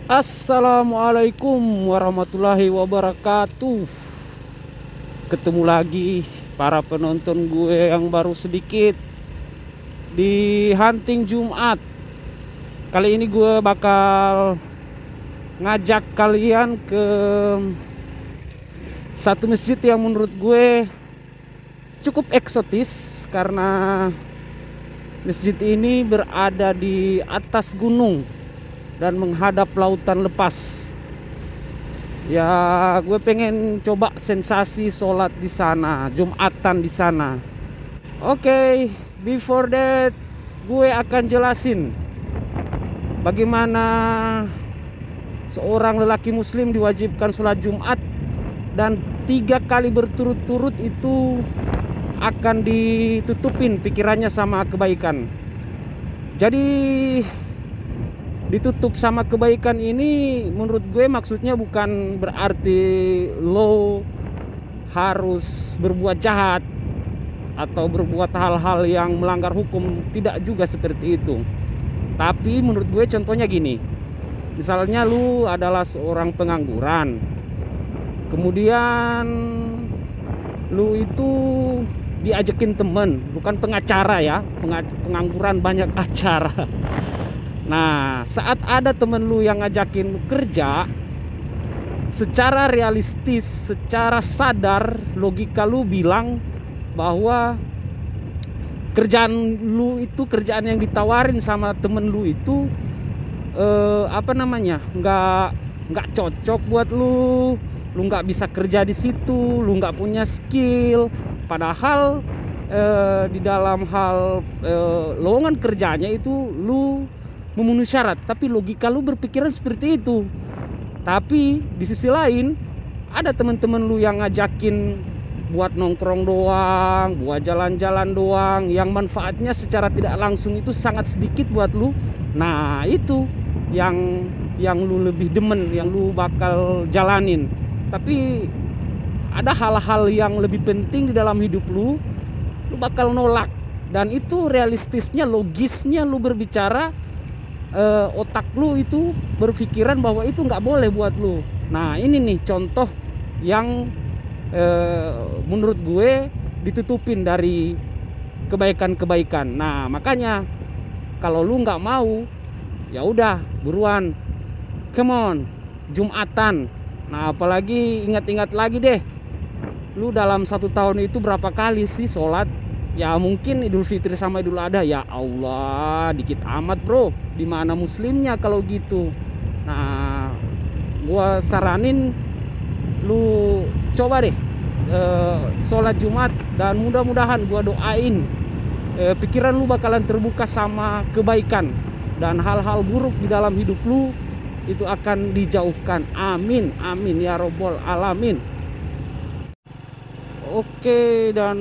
Assalamualaikum warahmatullahi wabarakatuh. Ketemu lagi para penonton gue yang baru sedikit di Hunting Jumat. Kali ini gue bakal ngajak kalian ke satu masjid yang menurut gue cukup eksotis, karena masjid ini berada di atas gunung dan menghadap lautan lepas. Ya, gue pengen coba sensasi sholat di sana, Jumatan di sana. Oke, before that, gue akan jelasin bagaimana seorang lelaki muslim diwajibkan sholat Jumat, dan 3 kali berturut-turut itu akan ditutupin pikirannya sama kebaikan. Jadi ditutup sama kebaikan ini menurut gue maksudnya bukan berarti lo harus berbuat jahat atau berbuat hal-hal yang melanggar hukum, tidak juga seperti itu. Tapi menurut gue contohnya gini, misalnya lu adalah seorang pengangguran, kemudian lu itu diajakin temen, bukan pengacara ya, pengangguran banyak acara. Nah, saat ada temen lu yang ngajakin lu kerja, secara realistis, secara sadar, logika lu bilang bahwa kerjaan lu itu, kerjaan yang ditawarin sama temen lu itu nggak cocok buat lu nggak bisa kerja di situ, lu nggak punya skill. Padahal di dalam hal lowongan kerjanya itu lu memenuhi syarat, tapi logika lu berpikiran seperti itu. Tapi di sisi lain ada teman-teman lu yang ngajakin buat nongkrong doang, buat jalan-jalan doang, yang manfaatnya secara tidak langsung itu sangat sedikit buat lu. Nah, itu yang lu lebih demen, yang lu bakal jalanin. Tapi ada hal-hal yang lebih penting di dalam hidup lu bakal nolak. Dan itu realistisnya, logisnya lu berbicara, otak lu itu berpikiran bahwa itu nggak boleh buat lu. Nah, ini nih contoh yang menurut gue ditutupin dari kebaikan-kebaikan. Nah, makanya kalau lu nggak mau, ya udah buruan, come on, Jumatan. Nah, apalagi ingat-ingat lagi deh, lu dalam 1 tahun itu berapa kali sih sholat? Ya mungkin Idul Fitri sama Idul Adha, ya Allah, dikit amat bro. Dimana muslimnya kalau gitu? Nah, gua saranin lu coba deh sholat Jumat, dan mudah-mudahan gua doain pikiran lu bakalan terbuka sama kebaikan, dan hal-hal buruk di dalam hidup lu itu akan dijauhkan. Amin, amin ya robbal alamin. Oke, dan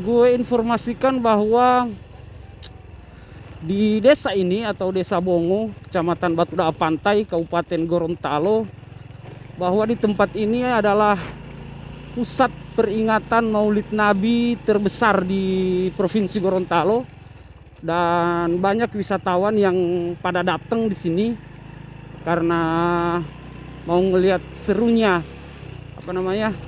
gue informasikan bahwa di desa ini atau Desa Bongo, Kecamatan Batu Da'a Pantai, Kabupaten Gorontalo, bahwa di tempat ini adalah pusat peringatan Maulid Nabi terbesar di Provinsi Gorontalo, dan banyak wisatawan yang pada datang di sini karena mau ngelihat serunya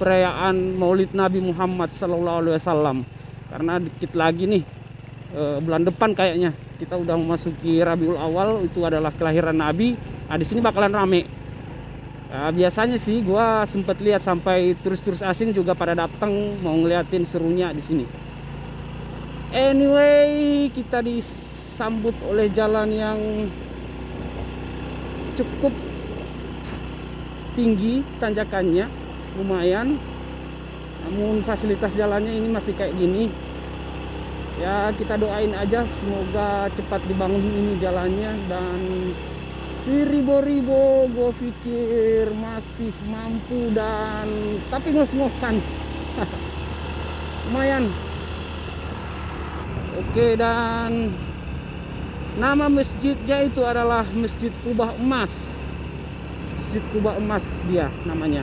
perayaan Maulid Nabi Muhammad SAW. Karena dikit lagi nih, bulan depan kayaknya kita udah memasuki Rabiul Awal, itu adalah kelahiran Nabi. Nah, di sini bakalan rame. Biasanya sih gua sempat lihat sampai turis-turis asing juga pada datang mau ngeliatin serunya di sini. Anyway, kita disambut oleh jalan yang cukup tinggi tanjakannya, lumayan. Namun fasilitas jalannya ini masih kayak gini. Ya, kita doain aja semoga cepat dibangun ini jalannya, dan si ribo-ribo gue pikir masih mampu, dan tapi ngos-ngosan. Lumayan. Oke, dan nama masjidnya itu adalah Masjid Kubah Emas. Masjid Kubah Emas dia namanya.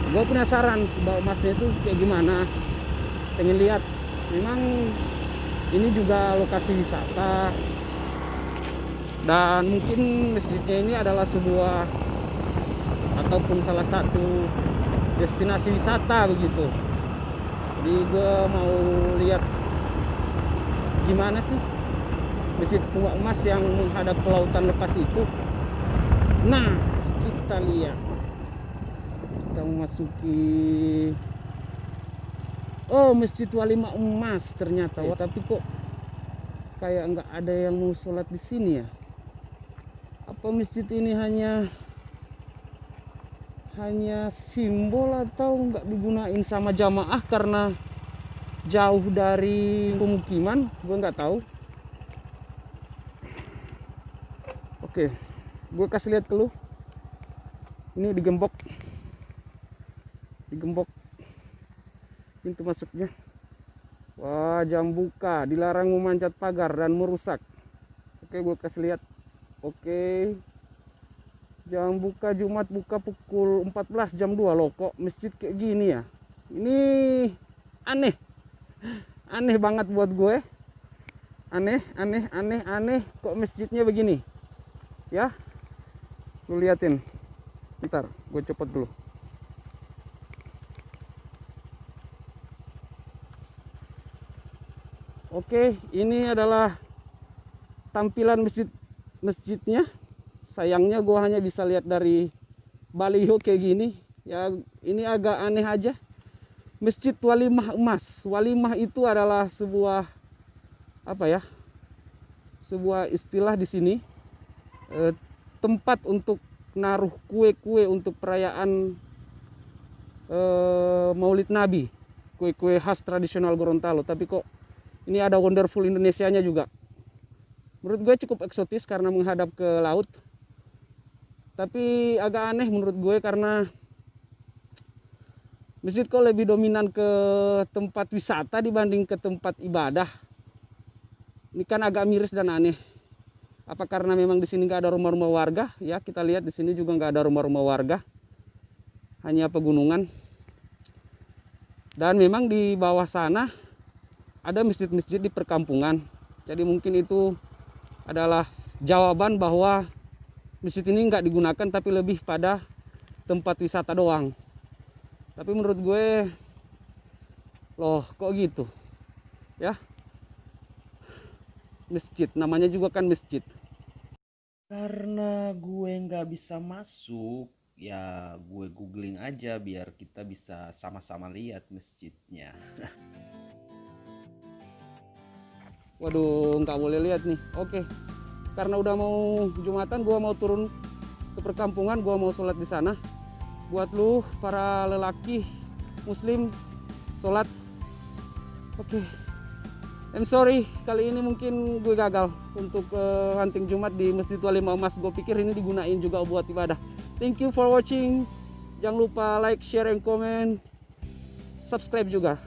Gue penasaran Kubah Emasnya itu kayak gimana, pengen lihat. Memang ini juga lokasi wisata, Dan mungkin masjidnya ini adalah sebuah ataupun salah satu destinasi wisata begitu. Jadi gue mau lihat gimana sih masjid Tua Emas yang menghadap ke lautan lepas itu. Nah, kita lihat. Kita memasuki Masjid Walimah Emas ternyata. Tapi kok kayak nggak ada yang mau sholat di sini ya? Apa masjid ini hanya simbol atau nggak digunain sama jamaah karena jauh dari pemukiman? Gue nggak tahu. Oke, gue kasih lihat ke lu. Ini digembok pintu masuknya. Wah, jam buka, dilarang memanjat pagar dan merusak. Oke, gue kasih lihat. Oke, jam buka Jumat buka pukul 14 jam 2 loh. Kok masjid kayak gini ya? Ini aneh banget buat gue. Aneh. Kok masjidnya begini ya? Lu liatin. Bentar, gue cepet dulu. Oke, ini adalah tampilan masjidnya. Sayangnya gue hanya bisa lihat dari baliho kayak gini. Ya, ini agak aneh aja. Masjid Walimah Emas. Walimah itu adalah sebuah sebuah istilah di sini. Tempat untuk naruh kue-kue untuk perayaan Maulid Nabi. Kue-kue khas tradisional Gorontalo. Tapi kok ini ada wonderful Indonesianya juga. Menurut gue cukup eksotis karena menghadap ke laut. Tapi agak aneh menurut gue karena masjid kok lebih dominan ke tempat wisata dibanding ke tempat ibadah. Ini kan agak miris dan aneh. Apa karena memang di sini nggak ada rumah-rumah warga? Ya, kita lihat di sini juga nggak ada rumah-rumah warga. Hanya pegunungan. Dan memang di bawah sana ada masjid-masjid di perkampungan. Jadi mungkin itu adalah jawaban bahwa masjid ini nggak digunakan tapi lebih pada tempat wisata doang. Tapi menurut gue, loh kok gitu ya? Masjid, namanya juga kan masjid. Karena gue nggak bisa masuk, ya gue googling aja biar kita bisa sama-sama lihat masjidnya. Waduh, nggak boleh lihat nih. Oke, karena udah mau Jumatan, gua mau turun ke perkampungan, gua mau sholat di sana. Buat lu para lelaki Muslim sholat. Oke, I'm sorry, kali ini mungkin gue gagal untuk hunting Jumat di Masjid Walimah Emas. Gue pikir ini digunain juga buat ibadah. Thank you for watching. Jangan lupa like, share, and comment. Subscribe juga.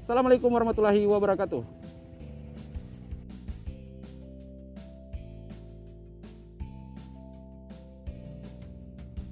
Assalamualaikum warahmatullahi wabarakatuh.